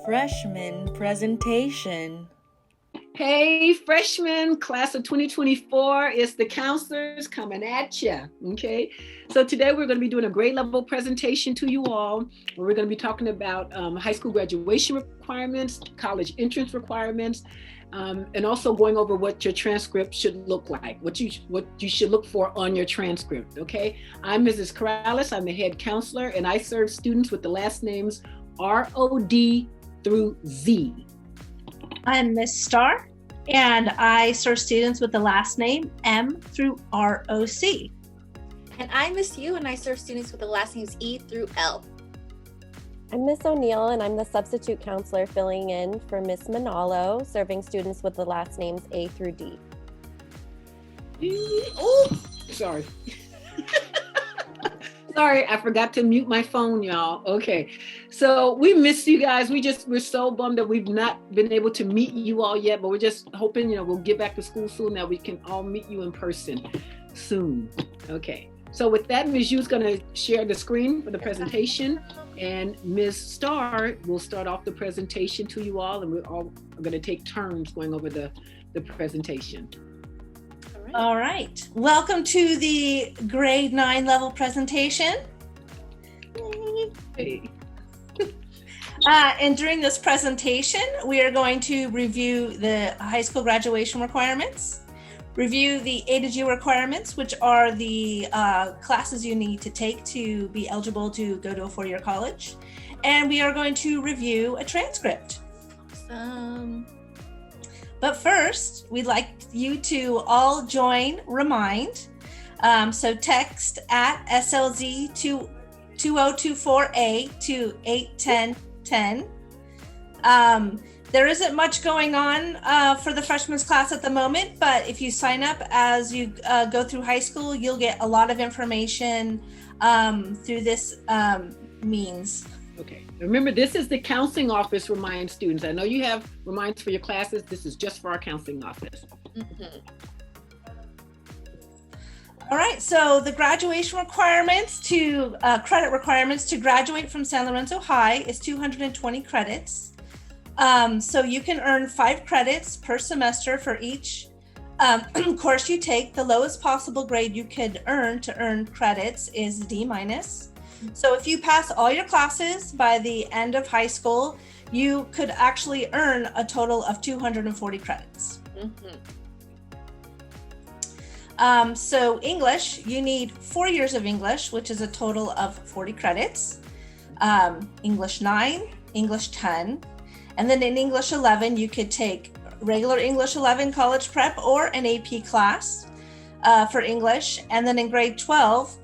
Freshman Presentation. Hey, freshmen, class of 2024, it's the counselors coming at you, okay? So today we're going to be doing a grade level presentation to you all, where we're going to be talking about high school graduation requirements, college entrance requirements, and also going over what your transcript should look like, what you should look for on your transcript, okay? I'm Mrs. Corrales, I'm the head counselor, and I serve students with the last names R-O-D through Z. I'm Miss Starr, and I serve students with the last name M through R-O-C. And I'm Miss U, and I serve students with the last names E through L. I'm Miss O'Neill, and I'm the substitute counselor filling in for Miss Manalo, serving students with the last names A through D. Oh, sorry. Sorry, I forgot to mute my phone, y'all. Okay, so we miss you guys. We're so bummed that we've not been able to meet you all yet, but we're just hoping, we'll get back to school soon, that we can all meet you in person soon. Okay, so with that, Ms. Yu's gonna share the screen for the presentation, and Ms. Starr will start off the presentation to you all, and we're all gonna take turns going over the presentation. All right, welcome to the grade 9 level presentation. Hey. And during this presentation, we are going to review the high school graduation requirements, review the A to G requirements, which are the classes you need to take to be eligible to go to a four-year college. And we are going to review a transcript. Awesome. But first, we'd like you to all join Remind. So text at SLZ 2024A to 81010. There isn't much going on for the freshman's class at the moment, but if you sign up as you go through high school, you'll get a lot of information through this means. Okay, remember, this is the counseling office Remind students. I know you have reminds for your classes. This is just for our counseling office. Mm-hmm. All right, so the graduation requirements credit requirements to graduate from San Lorenzo High is 220 credits. So you can earn 5 credits per semester for each course you take. The lowest possible grade you could earn to earn credits is D-. So if you pass all your classes by the end of high school, you could actually earn a total of 240 credits. Mm-hmm. So English, you need 4 years of English, which is a total of 40 credits. English 9, English 10, and then in English 11, you could take regular English 11 college prep or an AP class for English. And then in grade 12,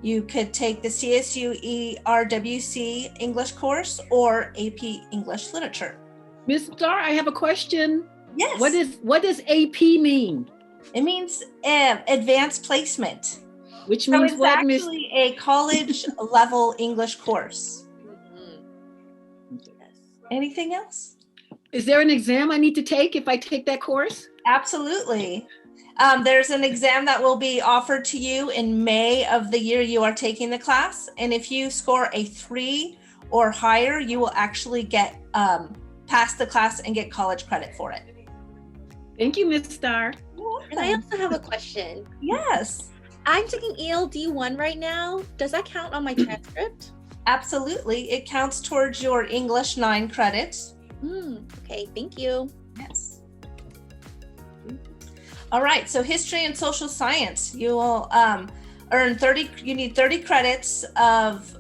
you could take the CSU ERWC English course or AP English Literature. Ms. Starr, I have a question. Yes. What does AP mean? It means advanced placement. Which So means it's what, Ms. actually a college level English course. Yes. Anything else? Is there an exam I need to take if I take that course? Absolutely. There's an exam that will be offered to you in May of the year you are taking the class. And if you score a 3 or higher, you will actually get pass the class and get college credit for it. Thank you, Ms. Starr. And I also have a question. Yes, I'm taking ELD 1 right now. Does that count on my transcript? absolutely. It counts towards your English 9 credits. Okay, thank you. Yes. All right, so history and social science, you will earn 30, you need 30 credits of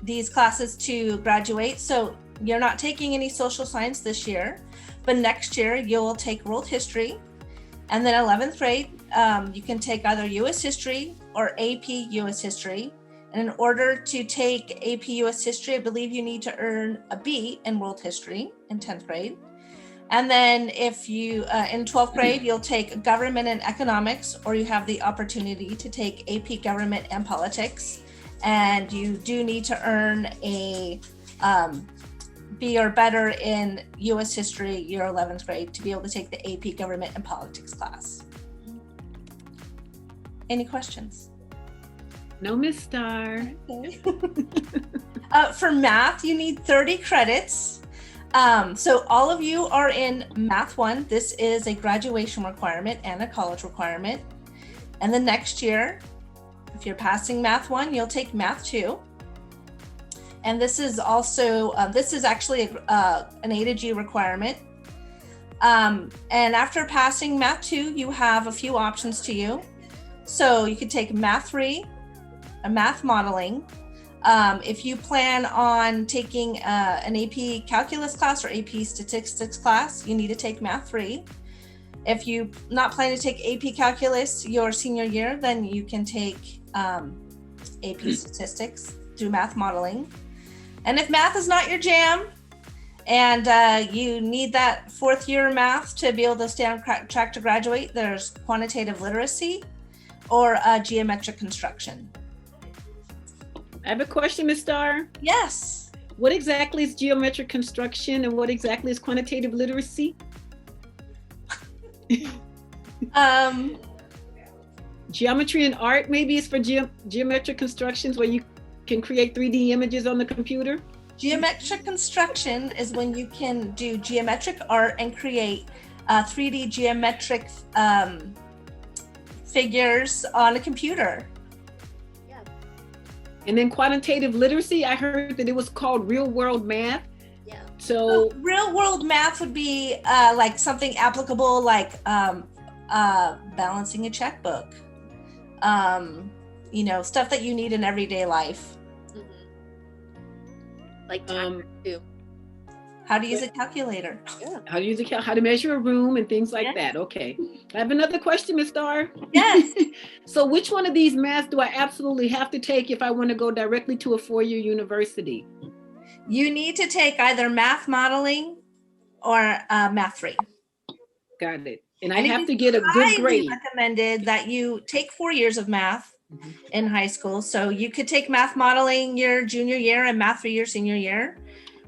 these classes to graduate. So you're not taking any social science this year, but next year you will take world history. And then 11th grade, you can take either US history or AP US history. And in order to take AP US history, I believe you need to earn a B in world history in 10th grade. And then if you, in 12th grade, you'll take government and economics, or you have the opportunity to take AP government and politics. And you do need to earn a B or better in US history, year 11th grade, to be able to take the AP government and politics class. Any questions? No, Miss Starr. Okay. For math, you need 30 credits. So all of you are in Math 1. This is a graduation requirement and a college requirement. And the next year, if you're passing Math 1, you'll take Math 2. And this is also, this is actually an A to G requirement. And after passing Math 2, you have a few options to you. So you could take Math 3, a math modeling. If you plan on taking an AP calculus class or AP statistics class, you need to take Math 3. If you're not planning to take AP calculus your senior year, then you can take AP statistics through math modeling. And if math is not your jam and you need that fourth year math to be able to stay on track to graduate, there's quantitative literacy or geometric construction. I have a question, Ms. Starr. Yes. What exactly is geometric construction and what exactly is quantitative literacy? Geometry and art maybe is for geometric constructions where you can create 3D images on the computer? Geometric construction is when you can do geometric art and create 3D geometric figures on a computer. Yeah. And then quantitative literacy, I heard that it was called real world math. Yeah. So real world math would be like something applicable like balancing a checkbook. Stuff that you need in everyday life. Like too. How to use a calculator. Yeah. how to use how to measure a room and things like that. Okay. I have another question, Ms. Starr. Yes. So which one of these maths do I absolutely have to take if I want to go directly to a four-year university? You need to take either math modeling or Math 3. Got it. And I have to get a good Highly grade. recommended that you take 4 years of math in high school. So you could take math modeling your junior year and Math 3 your senior year,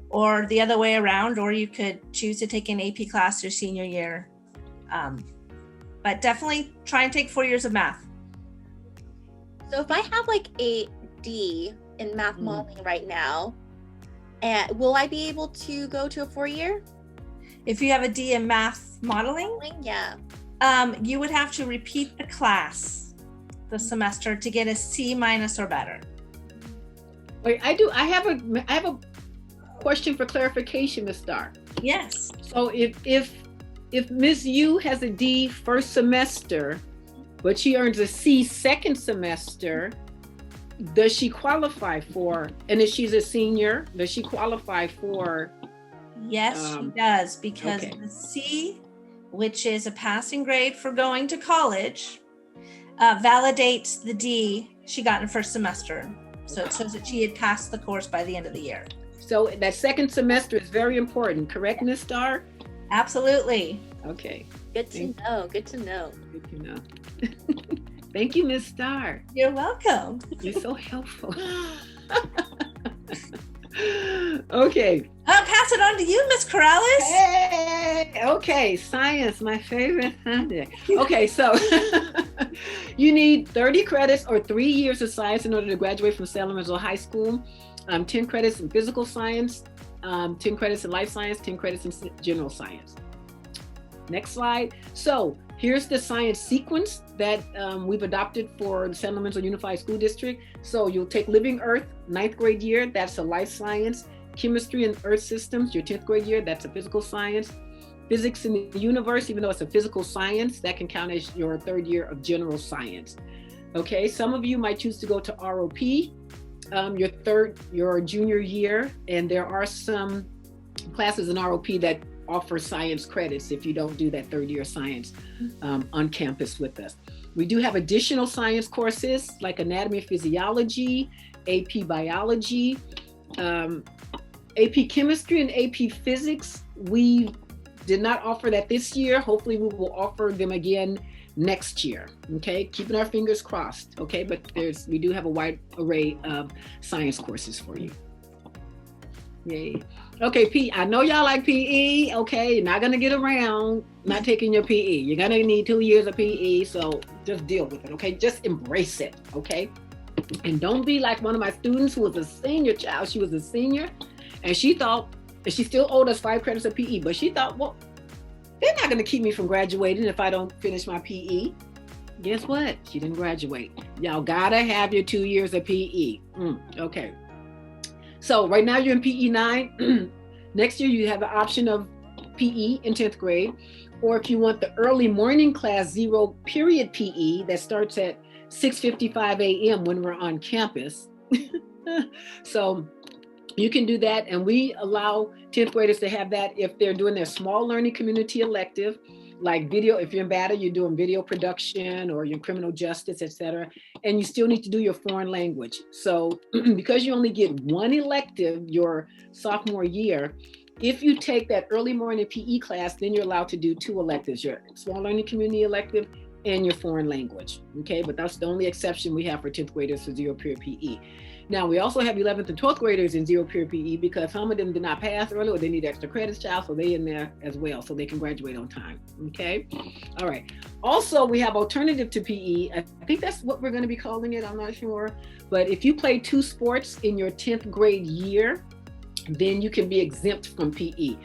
or the other way around, or you could choose to take an AP class your senior year. But definitely try and take 4 years of math. So if I have like a D in math modeling right now, and will I be able to go to a 4-year? If you have a D in math modeling, Yeah. you would have to repeat the class the semester to get a C- or better. Wait, I have a question for clarification, Ms. Starr. Yes. So if Ms. Yu has a D first semester, but she earns a C second semester, does she qualify for, and if she's a senior, does she qualify for? Yes, she does, because okay. the C, which is a passing grade for going to college, validates the D she got in first semester. So it shows that she had passed the course by the end of the year. So that second semester is very important, correct, Ms. Starr? Absolutely. Okay. Good to know. Good to know. Good to know. Thank you, Ms. Starr. You're welcome. You're so helpful. Okay. I'll pass it on to you, Ms. Corrales. Hey, okay, science, my favorite subject. Okay, so you need 30 credits or 3 years of science in order to graduate from Salem Middle High School. 10 credits in physical science, 10 credits in life science, 10 credits in general science. Next slide. So here's the science sequence that we've adopted for the San Lorenzo Unified School District. So you'll take Living Earth, 9th grade year, that's a life science. Chemistry and Earth Systems, your 10th grade year, that's a physical science. Physics in the Universe, even though it's a physical science, that can count as your 3rd year of general science. Okay, some of you might choose to go to ROP, your junior year, and there are some classes in ROP that offer science credits if you don't do that 3rd year science on campus with us. We do have additional science courses like anatomy and physiology, AP biology, AP chemistry and AP physics. We did not offer that this year. Hopefully we will offer them again next year. Okay, keeping our fingers crossed. Okay, but we do have a wide array of science courses for you. Yay. Okay, I know y'all like PE. Okay, you're not gonna get around not taking your PE. You're gonna need 2 years of PE, so just deal with it. Okay, just embrace it. Okay. And don't be like one of my students who was a senior child. She was a senior, and she thought, and she still owed us 5 credits of PE, but she thought, well, they're not going to keep me from graduating if I don't finish my PE. Guess what? She didn't graduate. Y'all gotta have your 2 years of PE. Okay. So right now you're in PE 9. Next year you have the option of PE in 10th grade, or if you want the early morning class 0 period PE that starts at 6:55 a.m. when we're on campus. So you can do that, and we allow 10th graders to have that if they're doing their small learning community elective, like video. If you're in BATA, you're doing video production or your criminal justice, etc. And you still need to do your foreign language. So because you only get one elective your sophomore year, if you take that early morning PE class, then you're allowed to do 2 electives, your small learning community elective and your foreign language. Okay, but that's the only exception we have for 10th graders for 0 period PE. Now, we also have 11th and 12th graders in 0 period PE because some of them did not pass early or they need extra credits, child, so they in there as well, so they can graduate on time. Okay, all right. Also, we have alternative to PE. I think that's what we're going to be calling it. I'm not sure, but if you play 2 sports in your 10th grade year, then you can be exempt from PE.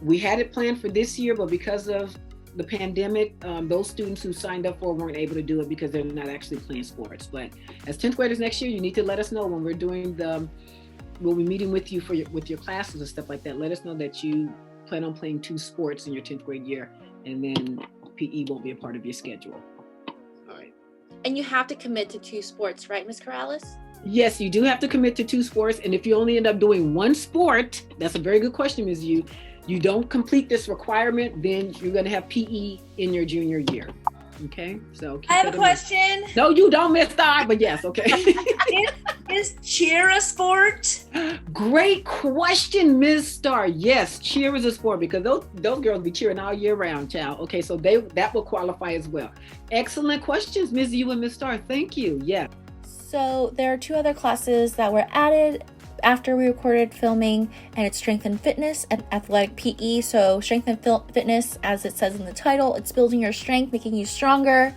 We had it planned for this year, but because of the pandemic, those students who signed up for it weren't able to do it because they're not actually playing sports. But as 10th graders next year, you need to let us know when we're doing we'll be meeting with you with your classes and stuff like that. Let us know that you plan on playing 2 sports in your 10th grade year, and then PE won't be a part of your schedule. All right. And you have to commit to 2 sports, right, Ms. Corrales? Yes, you do have to commit to 2 sports. And if you only end up doing 1 sport, that's a very good question, Ms. You don't complete this requirement, then you're going to have PE in your junior year. Okay, so I have a question. No, you don't, Miss Star, but yes, okay. Is cheer a sport? Great question, Ms. Star. Yes, cheer is a sport because those girls be cheering all year round, child. Okay, so that will qualify as well. Excellent questions, Ms. Yu and Ms. Star. Thank you. Yeah. So there are 2 other classes that were added after we recorded filming, and it's strength and fitness and athletic PE. So strength and fitness, as it says in the title, it's building your strength, making you stronger.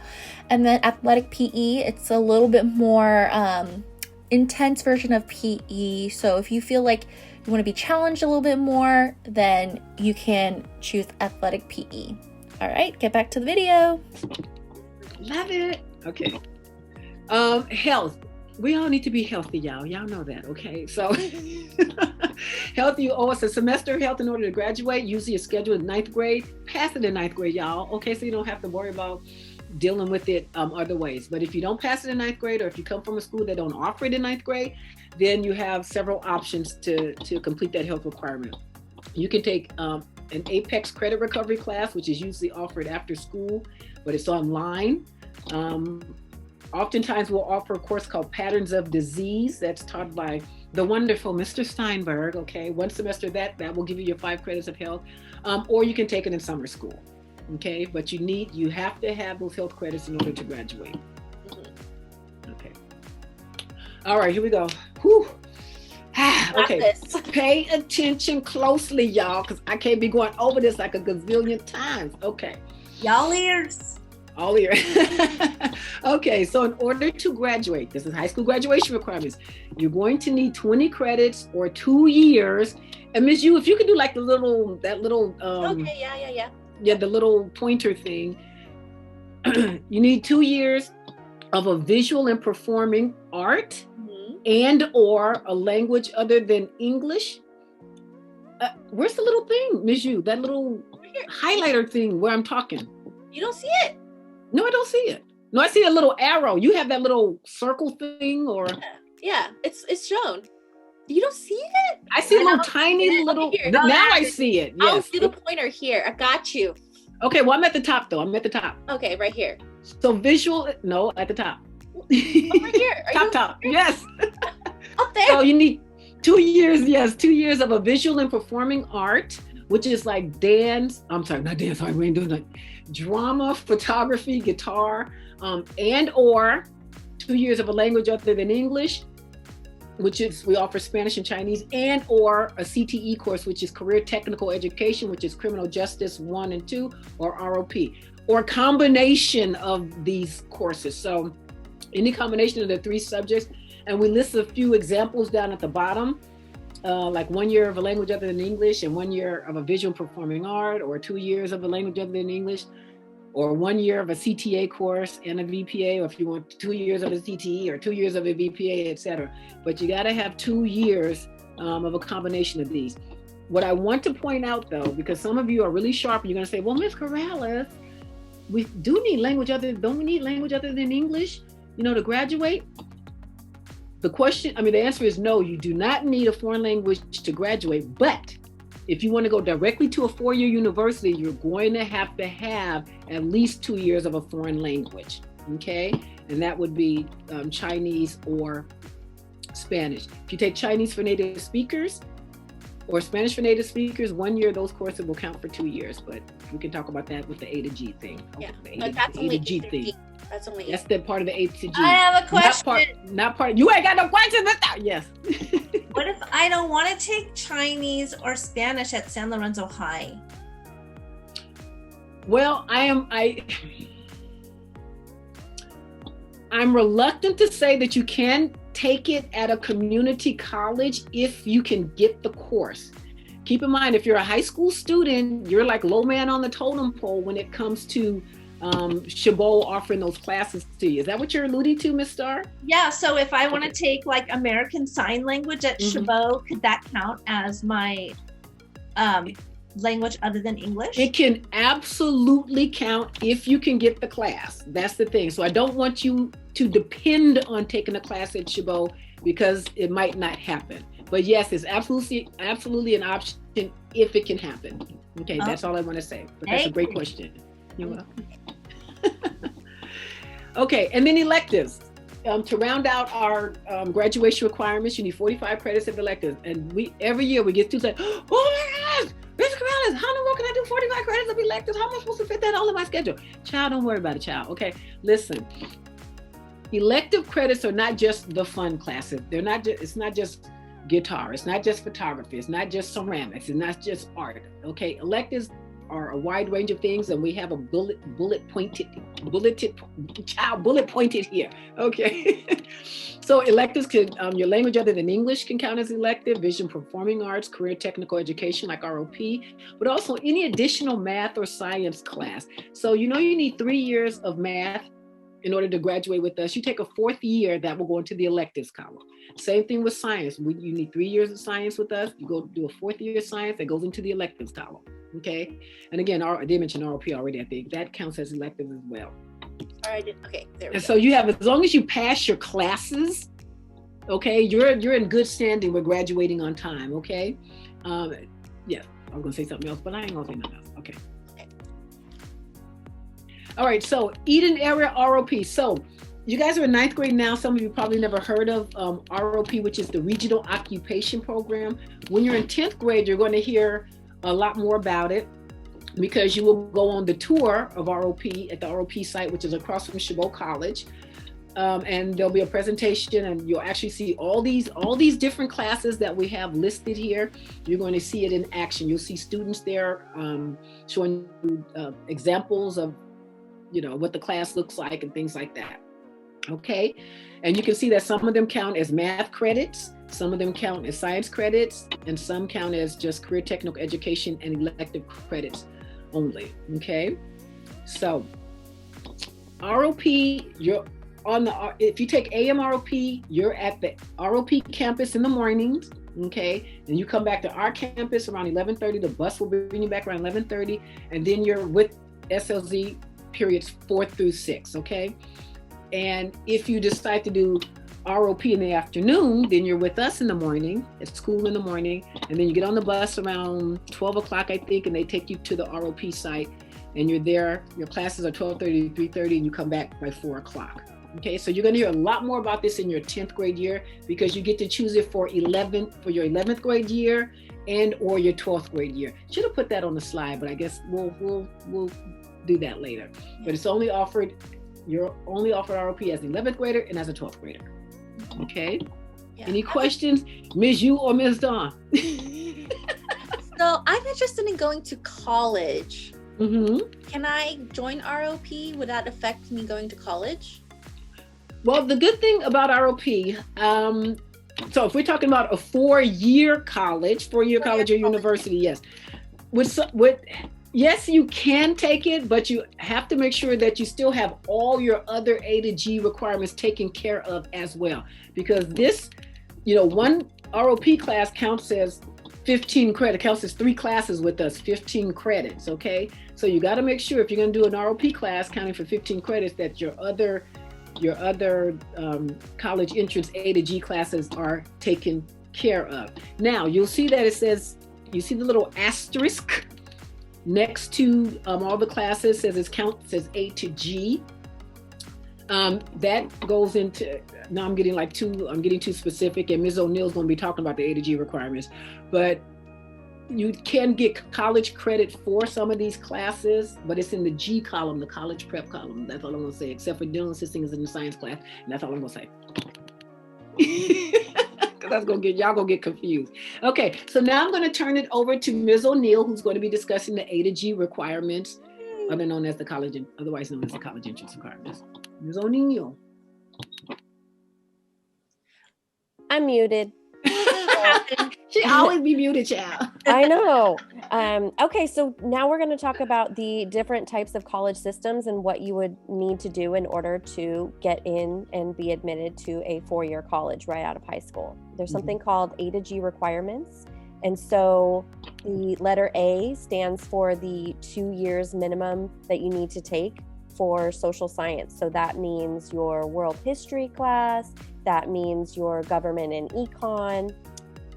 And then athletic PE, it's a little bit more intense version of PE. So if you feel like you want to be challenged a little bit more, then you can choose athletic PE. All right, get back to the video. Love it. Okay. Health. We all need to be healthy, y'all. Y'all know that, okay? So health, you owe us a semester of health in order to graduate. Usually it's scheduled in 9th grade. Pass it in 9th grade, y'all. Okay, so you don't have to worry about dealing with it other ways. But if you don't pass it in 9th grade, or if you come from a school that don't offer it in 9th grade, then you have several options to complete that health requirement. You can take an Apex credit recovery class, which is usually offered after school, but it's online. Oftentimes we'll offer a course called Patterns of Disease that's taught by the wonderful Mr. Steinberg. Okay, 1 semester that will give you your 5 credits of health, or you can take it in summer school. Okay, but you have to have those health credits in order to graduate. Okay. All right, here we go. Whew. Okay, pay attention closely, y'all, because I can't be going over this like a gazillion times. Okay. Y'all ears. All ear. Okay, so in order to graduate, this is high school graduation requirements. You're going to need 20 credits or 2 years. And Ms. Yu, if you could do like that little Okay, yeah. The little pointer thing. You need 2 years of a visual and performing art, and or a language other than English. Where's the little thing, Ms. Yu? That little highlighter thing where I'm talking. You don't see it? No, I don't see it. No, I see a little arrow. You have that little circle thing, or yeah, it's shown. You don't see it? I see a little tiny little. Now I see it. Yes. I'll see the pointer here. I got you. Okay, well, I'm at the top though. I'm at the top. Okay, right here. So visual, no, at the top. Oh, right here. Top. Yes. Up there. So you need 2 years. Yes, 2 years of a visual and performing art, which is like dance. I'm sorry, not dance. Sorry, we ain't doing that. Drama, photography, guitar, and or 2 years of a language other than English, which is we offer Spanish and Chinese, and or a CTE course, which is Career Technical Education, which is Criminal Justice 1 and 2, or ROP, or a combination of these courses. So any combination of the 3 subjects. And we list a few examples down at the bottom, like 1 year of a language other than English, and 1 year of a visual performing art, or 2 years of a language other than English, or 1 year of a CTA course and a VPA, or if you want 2 years of a CTE or 2 years of a VPA, etc. But you got to have 2 years of a combination of these. What I want to point out, though, because some of you are really sharp, you're going to say, well, Ms. Corrales, we do need language other, don't we need language other than English, to graduate? The answer is no, you do not need a foreign language to graduate. But if you want to go directly to a 4-year university, you're going to have at least 2 years of a foreign language, okay? And that would be Chinese or Spanish. If you take Chinese for native speakers or Spanish for native speakers, 1 year, those courses will count for 2 years. But we can talk about that with the A to G thing. Yeah, that's only A to G thing. That's the part of the A to G. I have a question. Not part. You ain't got no questions. Yes. What if I don't want to take Chinese or Spanish at San Lorenzo High? Well, I'm reluctant to say that you can take it at a community college if you can get the course. Keep in mind, if you're a high school student, you're like low man on the totem pole when it comes to Chabot offering those classes to you. Is that what you're alluding to, Ms. Starr? Yeah, so if I want to take like American Sign Language at Chabot, could that count as my language other than English? It can absolutely count if you can get the class. That's the thing. So I don't want you to depend on taking a class at Chabot because it might not happen. But yes, it's absolutely an option if it can happen. Okay, that's all I want to say. But that's a great question. You're welcome. Okay, and then electives. To round out our graduation requirements, you need 45 credits of electives. And every year we get students say, oh my gosh, Ms. Corrales, how in the world can I do 45 credits of electives? How am I supposed to fit that all in my schedule? Child, don't worry about it, child. Okay, listen. Elective credits are not just the fun classes. It's not just guitar. It's not just photography. It's not just ceramics. It's not just art. Okay, electives are a wide range of things, and we have a bullet pointed here. Okay. So electives could, your language other than English can count as elective, visual performing arts, career technical education like ROP, but also any additional math or science class. So you need 3 years of math in order to graduate with us. You take a 4th year, that will go into the electives column. Same thing with science. You need 3 years of science with us. You go do a 4th year of science, that goes into the electives column. Okay. And again, I did mention ROP already. I think that counts as elective as well. Okay, there we go. So you have, as long as you pass your classes, okay, you're in good standing with graduating on time. Okay. Yeah, I'm gonna say something else, but I ain't gonna say nothing else. Okay. All right. So Eden area ROP. So you guys are in 9th grade now. Some of you probably never heard of ROP, which is the Regional Occupation Program. When you're in 10th grade, you're going to hear a lot more about it because you will go on the tour of ROP at the ROP site, which is across from Chabot College. And there'll be a presentation, and you'll actually see all these different classes that we have listed here. You're going to see it in action. You'll see students there showing examples of what the class looks like and things like that. Okay, and you can see that some of them count as math credits, some of them count as science credits, and some count as just career technical education and elective credits only. Okay, so ROP, you're on if you take AM ROP, you're at the ROP campus in the mornings. Okay, and you come back to our campus around 11:30. The bus will bring you back around 11:30, and then you're with SLZ periods 4 through 6. Okay. And if you decide to do ROP in the afternoon, then you're with us in the morning, at school in the morning, and then you get on the bus around 12 o'clock, I think, and they take you to the ROP site, and you're there. Your classes are 12:30 to 3:30, and you come back by 4 o'clock. Okay, so you're going to hear a lot more about this in your 10th grade year because you get to choose it for your 11th grade year and or your 12th grade year. Should have put that on the slide, but I guess we'll do that later. But it's only offered. You're only offered ROP as an 11th grader and as a 12th grader. Okay. Yeah. Any questions, Ms. Yu or Ms. Dawn? So I'm interested in going to college. Mm-hmm. Can I join ROP? Would that affect me going to college? Well, the good thing about ROP, so if we're talking about a four-year college or university, yes. Yes, you can take it, but you have to make sure that you still have all your other A to G requirements taken care of as well. Because this, one ROP class counts as 15 credit, counts as 3 classes with us, 15 credits, okay? So you got to make sure if you're going to do an ROP class counting for 15 credits that your other college entrance A to G classes are taken care of. Now, you'll see that it says, you see the little asterisk next to all the classes, says A to G. That goes into, now I'm getting too specific, and Ms. O'Neill's going to be talking about the A to G requirements, but you can get college credit for some of these classes, but it's in the G column, the college prep column. That's all I'm going to say, except for dental assisting is in the science class, and that's all I'm going to say. Because y'all gonna get confused. Okay, so now I'm going to turn it over to Ms. O'Neill, who's going to be discussing the A to G requirements, otherwise known as the college entrance requirements. Ms. O'Neill. I'm muted. She always be muted, child. I know. Okay, so now we're going to talk about the different types of college systems and what you would need to do in order to get in and be admitted to a 4-year college right out of high school. There's something called A to G requirements. And so the letter A stands for the 2 years minimum that you need to take for social science. So that means your world history class, that means your government and econ.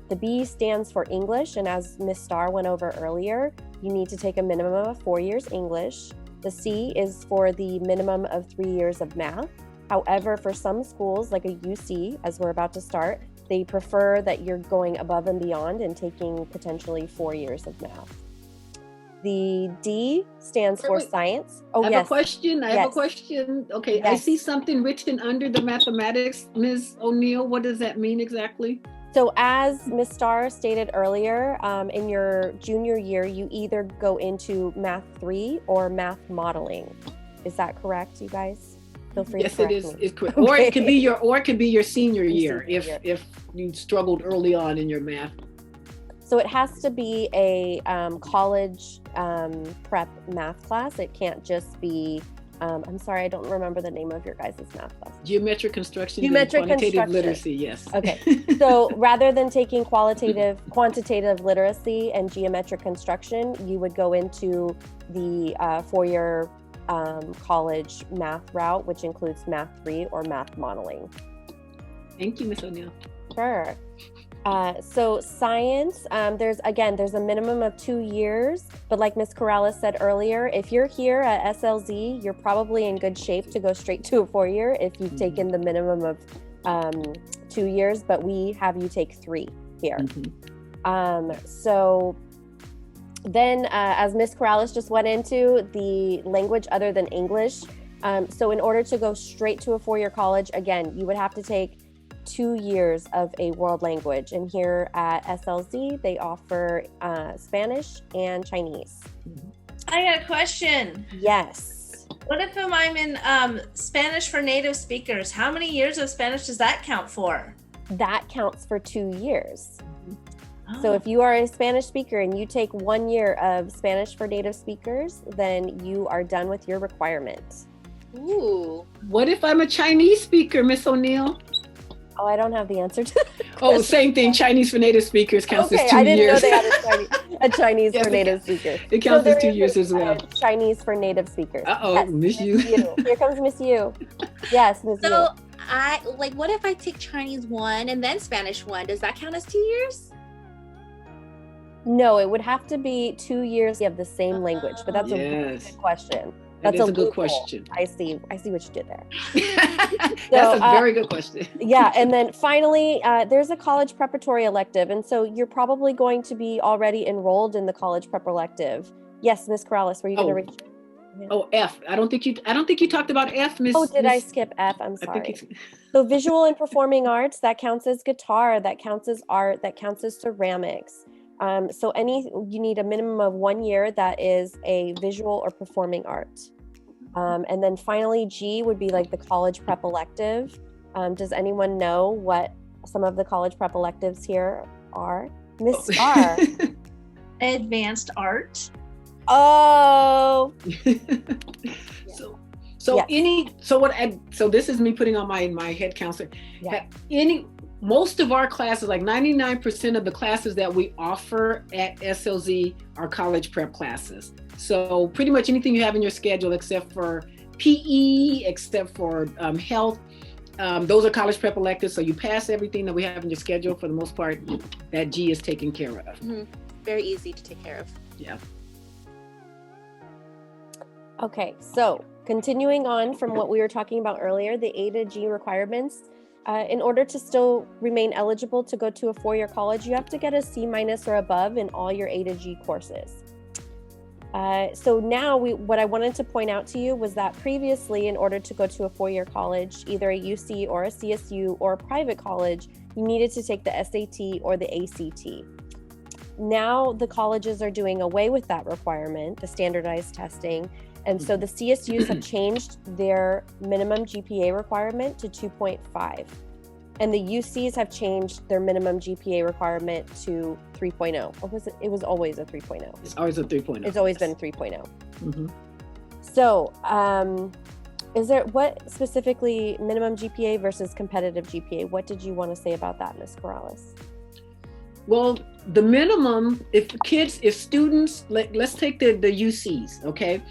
The B stands for English, and as Ms. Starr went over earlier, you need to take a minimum of 4 years English. The C is for the minimum of 3 years of math. However, for some schools, like a UC, as we're about to start, they prefer that you're going above and beyond and taking potentially 4 years of math. The D stands for science. Oh, I have yes. a question. I have a question. Okay, Yes. I see something written under the mathematics, Ms. O'Neill. What does that mean exactly? So as Ms. Starr stated earlier, in your junior year, you either go into Math 3 or Math Modeling. Is that correct, you guys? Feel free to correct me. Yes, it is. It's correct. Okay. Or it could be your senior year if you struggled early on in your math. So it has to be a college prep math class. It can't just be, I'm sorry, I don't remember the name of your guys' math class. Geometric construction and quantitative literacy, yes. Okay, so rather than taking quantitative literacy and geometric construction, you would go into the 4-year college math route, which includes Math 3 or Math Modeling. Thank you, Ms. O'Neill. Sure. So science, there's a minimum of 2 years, but like Ms. Corrales said earlier, if you're here at SLZ, you're probably in good shape to go straight to a 4-year if you've taken the minimum of 2 years, but we have you take 3 here. So then, as Ms. Corrales just went into, the language other than English. So in order to go straight to a 4-year college, again, you would have to take 2 years of a world language. And here at SLZ, they offer Spanish and Chinese. I got a question. Yes. What if I'm in Spanish for native speakers? How many years of Spanish does that count for? That counts for 2 years. So if you are a Spanish speaker and you take 1 year of Spanish for native speakers, then you are done with your requirement. Ooh. What if I'm a Chinese speaker, Miss O'Neill? Oh, I don't have the answer to that. Oh, same thing. Chinese for native speakers counts as 2 years. I didn't know they had a Chinese Yes, for native speakers. It counts as 2 years as well. Chinese for native speakers. Uh-oh, Yes, Miss Yu. Here comes Miss Yu. Yes, Miss Yu. So what if I take Chinese 1 and then Spanish 1? Does that count as 2 years? No, it would have to be 2 years of the same language, but that's a really good question. That's a good loophole. question. I see what you did there. That's a very good question. Yeah, and then finally, there's a college preparatory elective, and so you're probably going to be already enrolled in the college prep elective. Yes, Miss Corrales, were you going to reach? Oh, F. I don't think you talked about F, Miss. Oh, did I skip F? I'm I think sorry. So visual and performing arts, that counts as guitar, that counts as art, that counts as ceramics. So you need a minimum of 1 year that is a visual or performing art. And then finally, G would be like the college prep elective. Does anyone know what some of the college prep electives here are? Miss Star. Advanced art. Oh. So Yes. so this is me putting on my head counselor. Yeah. Most of our classes, like 99% of the classes that we offer at SLZ are college prep classes. So pretty much anything you have in your schedule except for PE, except for health, those are college prep electives. So you pass everything that we have in your schedule, for the most part, that G is taken care of. Mm-hmm. Very easy to take care of. Yeah. Okay, so continuing on from what we were talking about earlier, the A to G requirements. In order to still remain eligible to go to a four-year college, you have to get a C- or above in all your A to G courses. So now what I wanted to point out to you was that previously, in order to go to a four-year college, either a UC or a CSU or a private college, you needed to take the SAT or the ACT. Now the colleges are doing away with that requirement, the standardized testing. And so the CSUs have changed their minimum GPA requirement to 2.5. And the UCs have changed their minimum GPA requirement to 3.0. Or was it? It was always a 3.0. It's always a 3.0. It's always been 3.0. Mm-hmm. So is there, what specifically minimum GPA versus competitive GPA? What did you want to say about that, Ms. Corrales? Well, the minimum, if students, let's take the UCs, okay?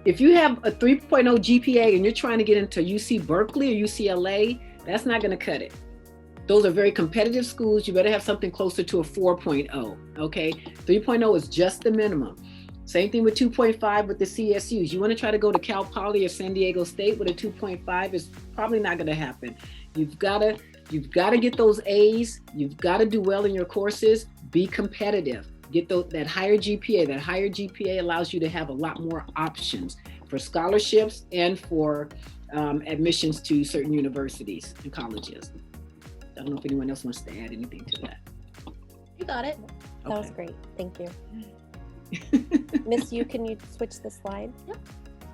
If you have a 3.0 GPA and you're trying to get into UC Berkeley or UCLA, that's not going to cut it. Those are very competitive schools. You better have something closer to a 4.0, okay? 3.0 is just the minimum. Same thing with 2.5 with the CSUs. You want to try to go to Cal Poly or San Diego State with a 2.5, it's probably not going to happen. You've got to get those A's. You've got to do well in your courses. Be competitive. Get that higher GPA. That higher GPA allows you to have a lot more options for scholarships and for admissions to certain universities and colleges. I don't know if anyone else wants to add anything to that. You got it. That was great. Thank you. Miss Yu, can you switch the slide? Yep.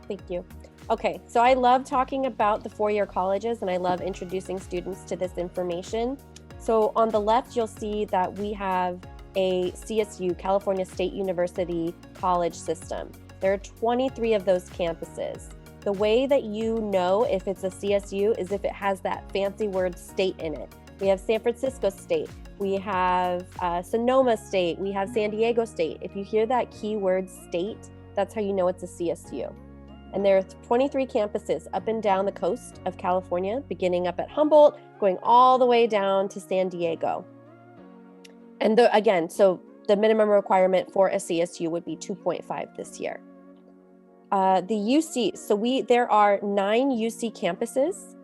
Thank you. Okay, so I love talking about the four-year colleges and I love introducing students to this information. So on the left, you'll see that we have a CSU, California State University college system. There are 23 of those campuses. The way that you know if it's a CSU is if it has that fancy word state in it. We have San Francisco State, we have Sonoma State, we have San Diego State. If you hear that keyword state, that's how you know it's a CSU. And there are 23 campuses up and down the coast of California, beginning up at Humboldt, going all the way down to San Diego. And again, so the minimum requirement for a CSU would be 2.5 this year. The UC, so there are 9 UC campuses.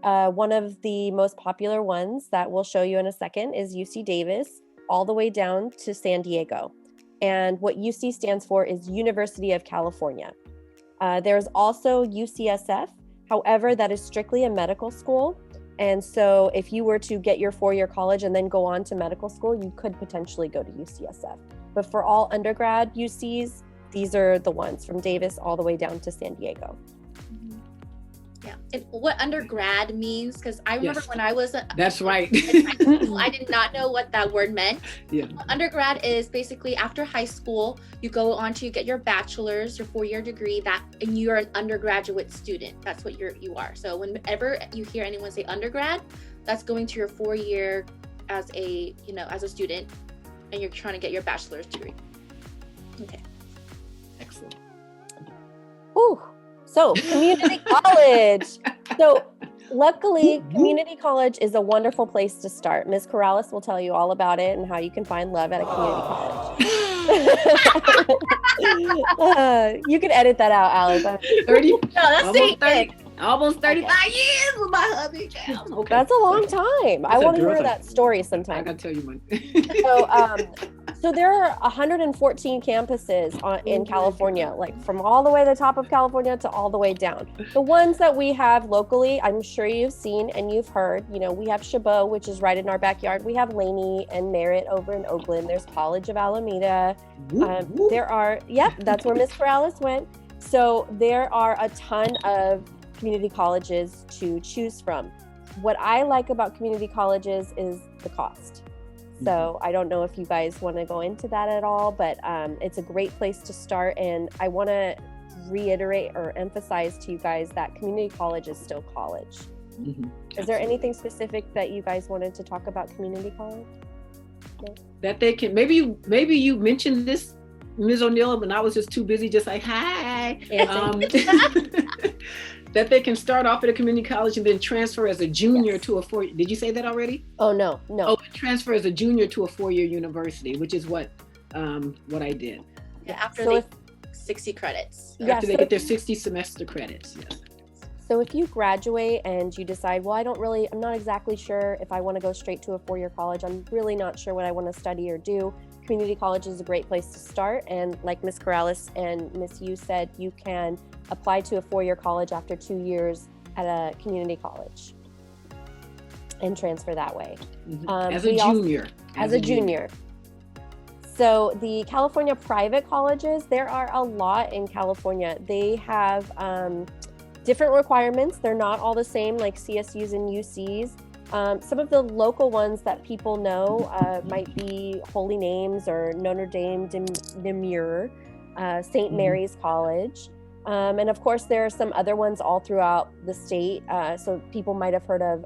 One of the most popular ones that we'll show you in a second is UC Davis, all the way down to San Diego. And what UC stands for is University of California. There's also UCSF, however, that is strictly a medical school. And so if you were to get your four-year college and then go on to medical school, you could potentially go to UCSF. But for all undergrad UCs, these are the ones from Davis all the way down to San Diego. Yeah. And what undergrad means, because I remember when I was that's right. in high school, I did not know what that word meant. Yeah. Undergrad is basically after high school, you go on to get your bachelor's, your 4-year degree, and you're an undergraduate student. That's what you are. So whenever you hear anyone say undergrad, that's going to your 4-year as a student, and you're trying to get your bachelor's degree. Okay. Excellent. Ooh. So community college. So luckily, community college is a wonderful place to start. Ms. Corrales will tell you all about it and how you can find love at a community college. You can edit that out, Alice. 30. No, that's almost 30. it. Almost 35 years with my hubby. Okay. That's a long time. I want to hear terrific. that story I sometime. gotta tell you one. So there are 114 campuses in California, like from all the way to the top of California to all the way down. The ones that we have locally, I'm sure you've seen and you've heard, we have Chabot, which is right in our backyard. We have Laney and Merritt over in Oakland. There's College of Alameda. There are, that's where Ms. Corrales went. So there are a ton of community colleges to choose from. What I like about community colleges is the cost. So I don't know if you guys want to go into that at all, but it's a great place to start. And I want to reiterate or emphasize to you guys that community college is still college. Is there anything specific that you guys wanted to talk about community college? No? That they can, maybe you mentioned this, Ms. O'Neill, but I was just too busy just like, hi. That they can start off at a community college and then transfer as a junior to a four-year. Did you say that already? Oh, no. Oh, transfer as a junior to a four-year university, which is what I did. Yeah, after So 60 credits. After they get their 60 semester credits, yes. So if you graduate and you decide, well, I'm not exactly sure if I want to go straight to a four-year college. I'm really not sure what I want to study or do. Community college is a great place to start. And like Ms. Corrales and Ms. Yu said, you can apply to a four-year college after 2 years at a community college and transfer that way. As a junior. As a junior. So the California private colleges, there are a lot in California. They have different requirements. They're not all the same like CSUs and UCs. Some of the local ones that people know might be Holy Names or Notre Dame de Namur, St. Mary's College. And of course, there are some other ones all throughout the state. So people might have heard of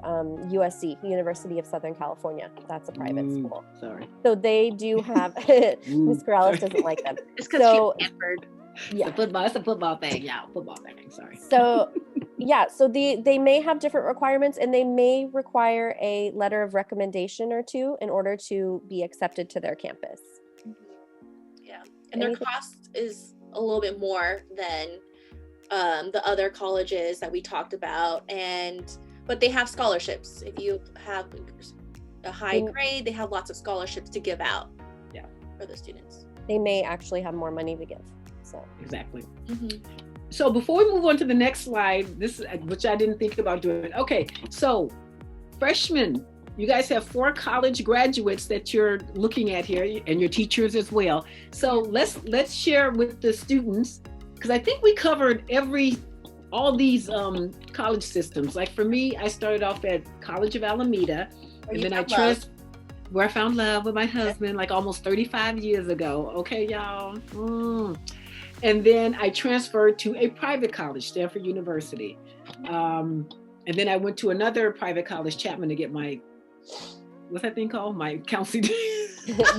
USC, University of Southern California. That's a private school. Sorry. So they do have, Ms. Corrales doesn't like them. It's because she's Stanford. Yeah. It's a football thing. Yeah, football thing. Sorry. So yeah, so they may have different requirements and they may require a letter of recommendation or two in order to be accepted to their campus. Yeah. And their cost is a little bit more than the other colleges that we talked about, but they have scholarships. If you have a high grade, they have lots of scholarships to give out for the students. They may actually have more money to give. So exactly. So before we move on to the next slide, which I didn't think about doing. Okay, so freshmen, you guys have 4 college graduates that you're looking at here, and your teachers as well. So let's share with the students, because I think we covered all these college systems. Like for me, I started off at College of Alameda, and then where I found love with my husband, like almost 35 years ago. Okay, y'all. And then I transferred to a private college, Stanford University. And then I went to another private college, Chapman, to get my, what's that thing called? My counseling.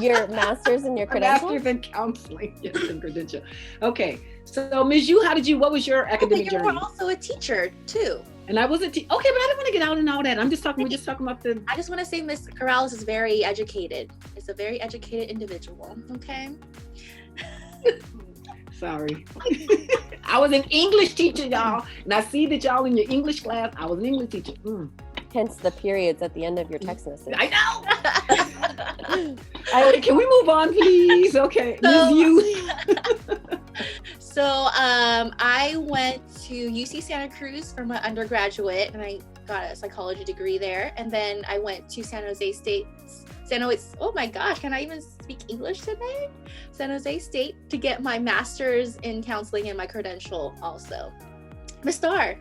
Your master's and your credential? Master's in counseling, yes, and credential. Okay, so Ms. Yu, what was your academic journey? You were also a teacher too. And I was okay, but I didn't want to get out and all that. We're just talking about the. I just want to say Ms. Corrales is very educated. It's a very educated individual, okay? Sorry. I was an English teacher, y'all. And I see that y'all in your English class, I was an English teacher. Hence the periods at the end of your text message. I know. Okay, can we move on, please? Okay, Ms. Yu. So I went to UC Santa Cruz for my undergraduate, and I got a psychology degree there. And then I went to San Jose State. Oh my gosh, can I even speak English today? San Jose State to get my master's in counseling and my credential also. Ms. Starr.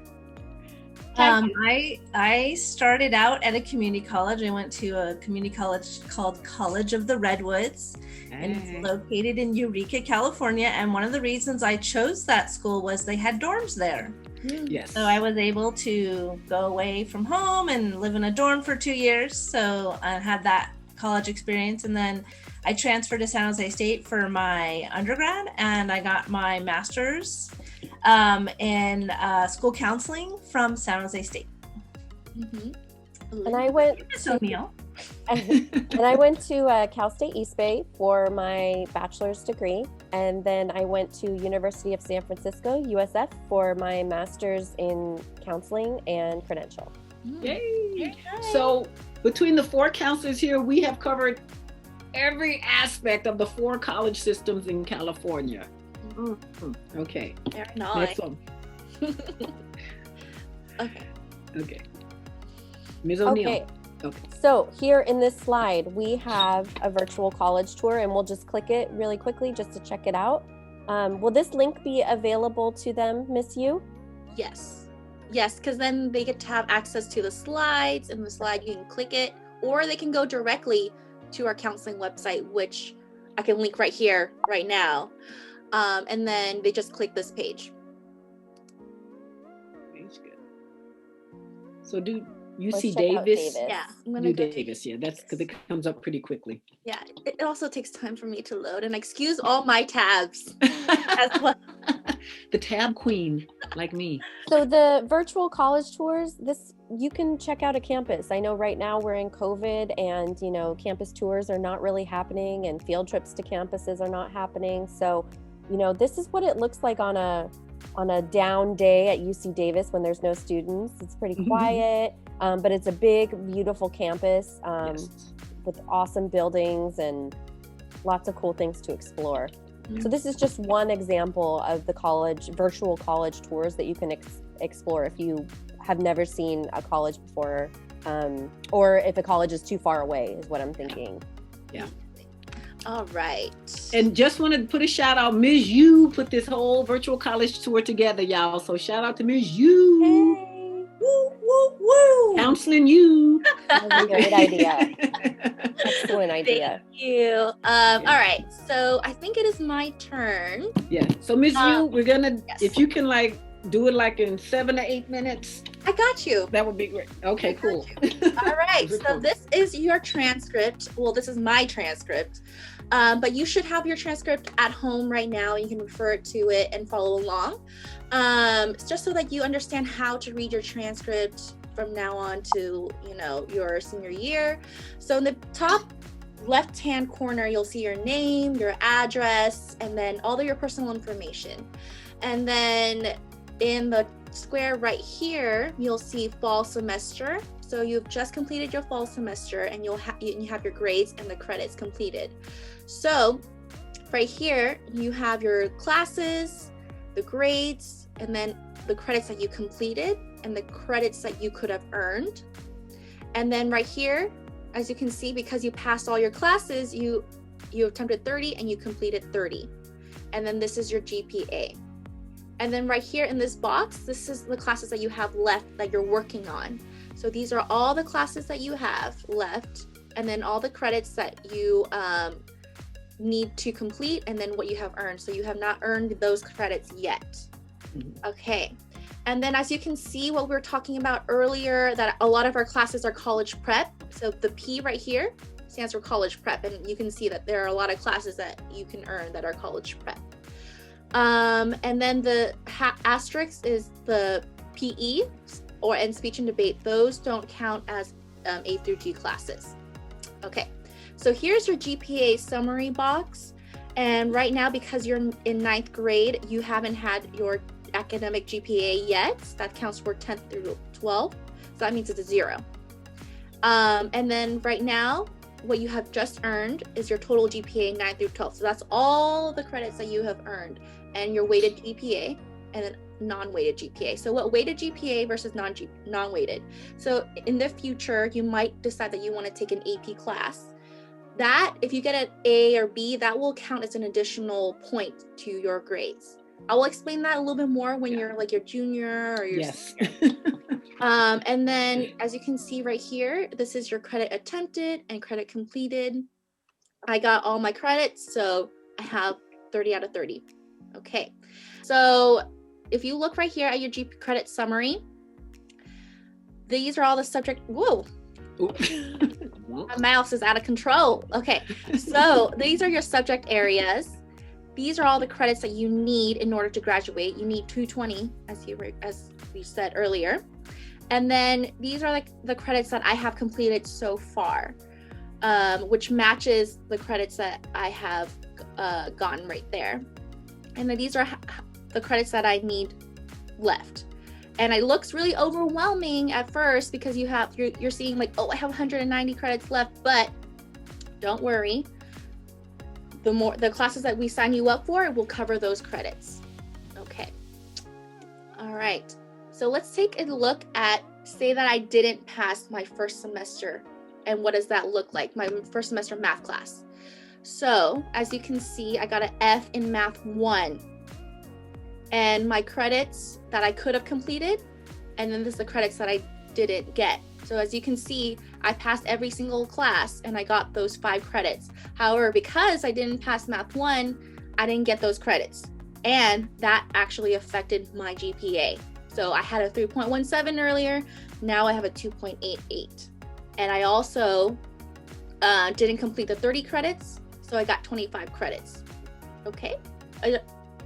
I started out at a community college. I went to a community college called College of the Redwoods, and it's located in Eureka, California. And one of the reasons I chose that school was they had dorms there. Yes. So I was able to go away from home and live in a dorm for 2 years. So I had that college experience, and then I transferred to San Jose State for my undergrad, and I got my master's in school counseling from San Jose State. And I went and I went to Cal State East Bay for my bachelor's degree, and then I went to University of San Francisco, USF, for my master's in counseling and credential. Yay! So between the 4 counselors here, we have covered every aspect of the 4 college systems in California. Okay. Very nice. Next one. Okay. Ms. O'Neill. Okay. So here in this slide, we have a virtual college tour, and we'll just click it really quickly just to check it out. Will this link be available to them, Miss Yu? Yes. Yes, because then they get to have access to the slides, and the slide you can click it, or they can go directly to our counseling website, which I can link right here, right now. And then they just click this page. That's good. So do you Let's see check out Davis? Davis. Yeah, I'm gonna Do go to Davis, yeah, that's because it comes up pretty quickly. Yeah, it also takes time for me to load, and excuse all my tabs as well. The tab queen, like me. So the virtual college tours, this you can check out a campus. I know right now we're in COVID, and campus tours are not really happening, and field trips to campuses are not happening. So, this is what it looks like on a down day at UC Davis when there's no students. It's pretty quiet, but it's a big, beautiful campus Yes. with awesome buildings and lots of cool things to explore. So this is just one example of the virtual college tours that you can explore if you have never seen a college before, or if a college is too far away, is what I'm thinking. Yeah. All right. And just wanted to put a shout out. Ms. Yu put this whole virtual college tour together, y'all. So shout out to Ms. Yu. Hey, Woo, woo, woo. Counseling you. that was a great idea. Excellent idea. Thank you. All right. So I think it is my turn. Yeah. So Ms. Yu, we're gonna, yes. if you can do it in 7 to 8 minutes, I got you. that would be great. Okay, cool. All right. Very So cool. this is your transcript. Well, this is my transcript. But you should have your transcript at home right now. You can refer to it and follow along. It's just so that you understand how to read your transcript from now on to, your senior year. So in the top left-hand corner, you'll see your name, your address, and then all of your personal information. And then in the square right here, you'll see fall semester. So you've just completed your fall semester, and you have your grades and the credits completed. So right here, you have your classes, the grades, and then the credits that you completed and the credits that you could have earned. And then right here, as you can see, because you passed all your classes, you attempted 30 and you completed 30. And then this is your GPA. And then right here in this box, this is the classes that you have left that you're working on. So these are all the classes that you have left, and then all the credits that you need to complete, and then what you have earned. So you have not earned those credits yet. Okay. And then as you can see, what we were talking about earlier, that a lot of our classes are college prep. So the P right here stands for college prep. And you can see that there are a lot of classes that you can earn that are college prep. And then the asterisk is the PE and speech and debate. Those don't count as A through G classes. Okay, so here's your GPA summary box. And right now, because you're in 9th grade, you haven't had your academic GPA yet. That counts for 10th through 12th. So that means it's a 0. And then right now, what you have just earned is your total GPA 9 through 12. So that's all the credits that you have earned, and your weighted GPA and then non-weighted GPA. So what weighted GPA versus non-weighted. So in the future, you might decide that you want to take an AP class. That, if you get an A or B, that will count as an additional point to your grades. I will explain that a little bit more when you're like your junior or your senior. And then as you can see right here, this is your credit attempted and credit completed. I got all my credits, so I have 30 out of 30. Okay, so if you look right here at your GP credit summary, these are all the subject, whoa, my mouse is out of control. Okay, so these are your subject areas. These are all the credits that you need in order to graduate. You need 220, as we said earlier. And then these are like the credits that I have completed so far, which matches the credits that I have gotten right there. And then these are the credits that I need left. And it looks really overwhelming at first because you're seeing like, oh, I have 190 credits left, but don't worry. The classes that we sign you up for will cover those credits. Okay. All right. So let's take a look at, say that I didn't pass my first semester, and what does that look like? My first semester math class. So as you can see, I got an F in Math 1. And my credits that I could have completed, and then this is the credits that I didn't get. So as you can see, I passed every single class and I got those 5 credits. However, because I didn't pass Math 1, I didn't get those credits. And that actually affected my GPA. So I had a 3.17 earlier, now I have a 2.88. And I also didn't complete the 30 credits, so I got 25 credits. Okay,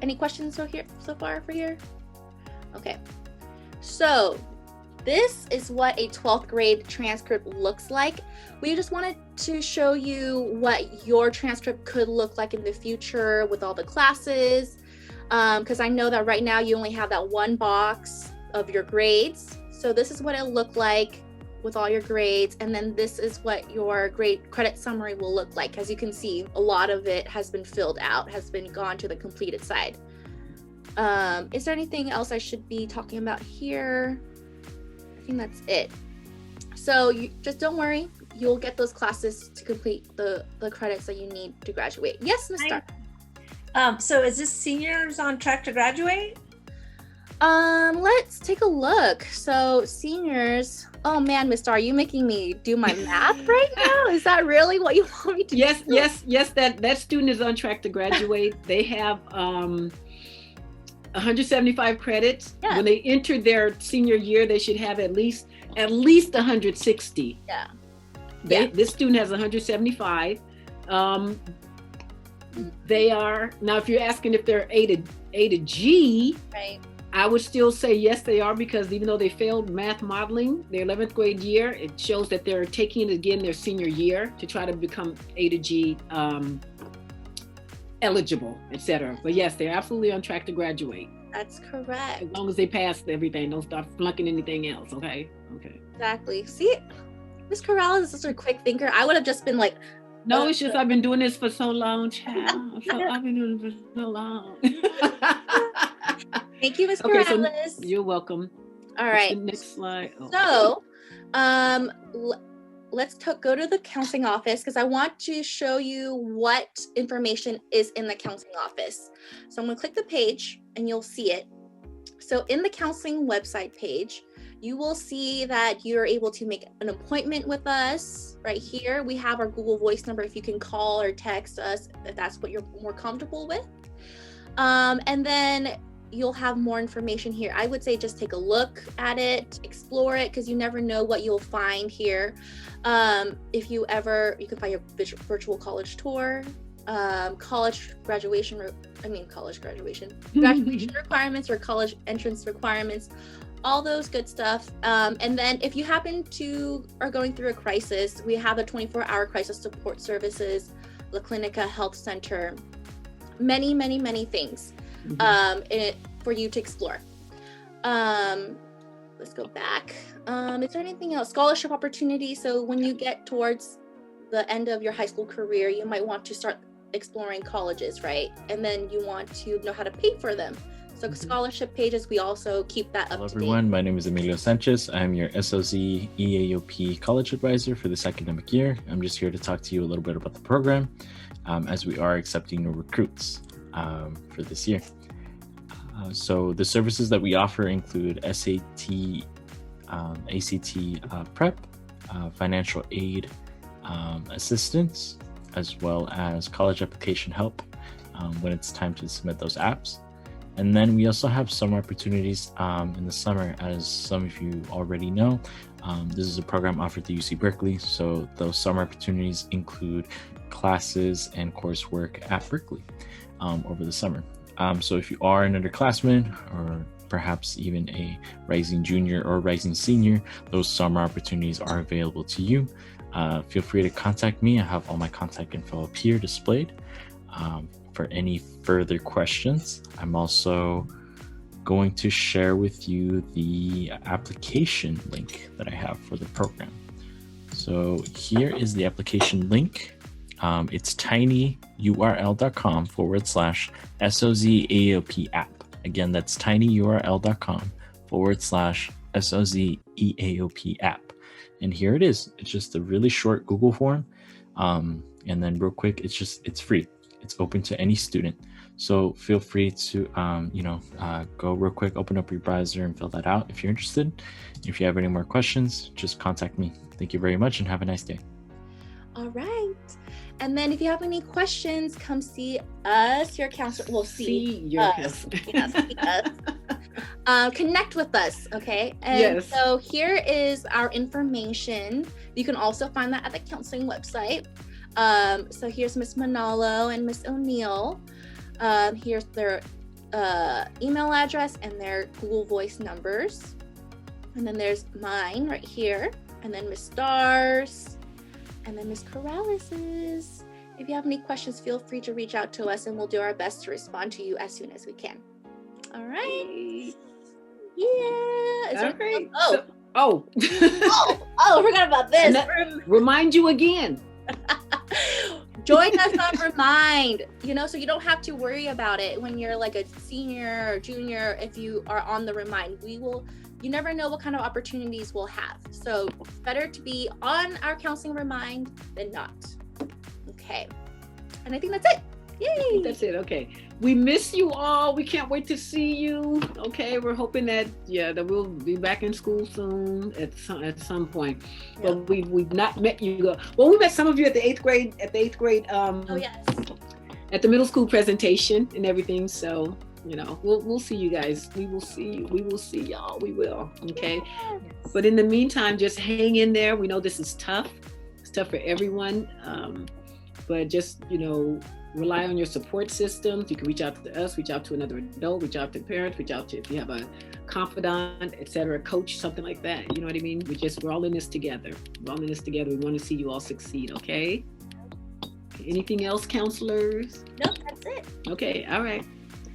any questions so far for here? Okay, so this is what a 12th grade transcript looks like. We just wanted to show you what your transcript could look like in the future with all the classes, because I know that right now you only have that one box of your grades. So this is what it looked like with all your grades, and then this is what your grade credit summary will look like. As you can see, a lot of it has been filled out, has been gone to the completed side. Is there anything else I should be talking about here? I think that's it. So you just don't worry, you'll get those classes to complete the credits that you need to graduate. Yes, Ms. Starr. So is this seniors on track to graduate? Let's take a look. So seniors, oh man, Ms. Starr, are you making me do my math right now? Is that really what you want me to do? Yes, that student is on track to graduate. They have 175 credits. Yeah. When they enter their senior year, they should have at least 160. Yeah. This student has 175. They are, now if you're asking if they're A to G, Right. I would still say yes, they are, because even though they failed math modeling their 11th grade year, it shows that they're taking it again their senior year to try to become A to G eligible, etc. But yes, they're absolutely on track to graduate. That's correct. As long as they pass everything, don't start flunking anything else, okay? Okay. Exactly. See, Ms. Corrales is such a quick thinker. I would have just been like, No, it's just I've been doing this for so long, child. I've been doing it for so long. thank you, Ms. Okay, Corrales. so you're welcome. All What's right. the next slide. Oh. So, let's go to the counseling office, because I want to show you what information is in the counseling office. So I'm going to click the page and you'll see it. So in the counseling website page, you will see that you're able to make an appointment with us right here. We have our Google Voice number if you can call or text us if that's what you're more comfortable with. And then you'll have more information here. I would say just take a look at it, explore it, because you never know what you'll find here. If you can find your virtual college tour, graduation requirements or college entrance requirements, all those good stuff. And then if you happen to are going through a crisis, we have the 24-hour crisis support services, La Clinica Health Center, many things for you to explore. Let's go back. Is there anything else? Scholarship opportunities. So when you get towards the end of your high school career, you might want to start exploring colleges, right? And then you want to know how to pay for them. So scholarship pages, we also keep that up to date. Hello everyone, my name is Emilio Sanchez. I'm your SOZ EAOP college advisor for this academic year. I'm just here to talk to you a little bit about the program as we are accepting new recruits for this year. So the services that we offer include SAT, ACT prep, financial aid assistance, as well as college application help when it's time to submit those apps. And then we also have summer opportunities in the summer. As some of you already know, this is a program offered through UC Berkeley. So those summer opportunities include classes and coursework at Berkeley over the summer. So if you are an underclassman or perhaps even a rising junior or rising senior, those summer opportunities are available to you. Feel free to contact me. I have all my contact info up here displayed. For any further questions, I'm also going to share with you the application link that I have for the program. So here is the application link. It's tinyurl.com/SOZEAOP app. Again, that's tinyurl.com/SOZEAOP app. And here it is. It's just a really short Google form. And then real quick, it's free. It's open to any student. So feel free to, go real quick, open up your browser and fill that out if you're interested. If you have any more questions, just contact me. Thank you very much and have a nice day. All right. And then if you have any questions, come see us, your counselor. Well, see your us. counselor. See us. Connect with us, okay? And Yes. so here is our information. You can also find that at the counseling website. So here's Miss Manalo and Miss O'Neill. Here's their email address and their Google Voice numbers. And then there's mine right here. And then Miss Stars. And then Miss Corralis's. If you have any questions, feel free to reach out to us and we'll do our best to respond to you as soon as we can. All right. Yeah. Is there- Okay. Oh, I forgot about this. Remind you again. Join us on Remind, so you don't have to worry about it when you're like a senior or junior. If you are on the Remind, you never know what kind of opportunities we'll have. So it's better to be on our counseling Remind than not. Okay. And I think that's it. Yay. That's it. Okay. We miss you all. We can't wait to see you. Okay. We're hoping that we'll be back in school soon at some point. Yeah. But we've not met you. Well, we met some of you at the eighth grade. Oh yes. At the middle school presentation and everything. So we'll see you guys. We will see you. We will see y'all. We will. Okay. Yes. But in the meantime, just hang in there. We know this is tough. It's tough for everyone. But just rely on your support systems. You can reach out to us, reach out to another adult, reach out to parents, reach out to if you have a confidant, etc., coach, something like that. You know what I mean? We're all in this together. We're all in this together. We want to see you all succeed, okay? Anything else, counselors? Nope, that's it. Okay, all right.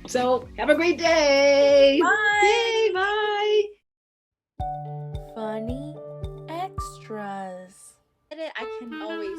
So have a great day. Bye. Bye. Funny extras. I can always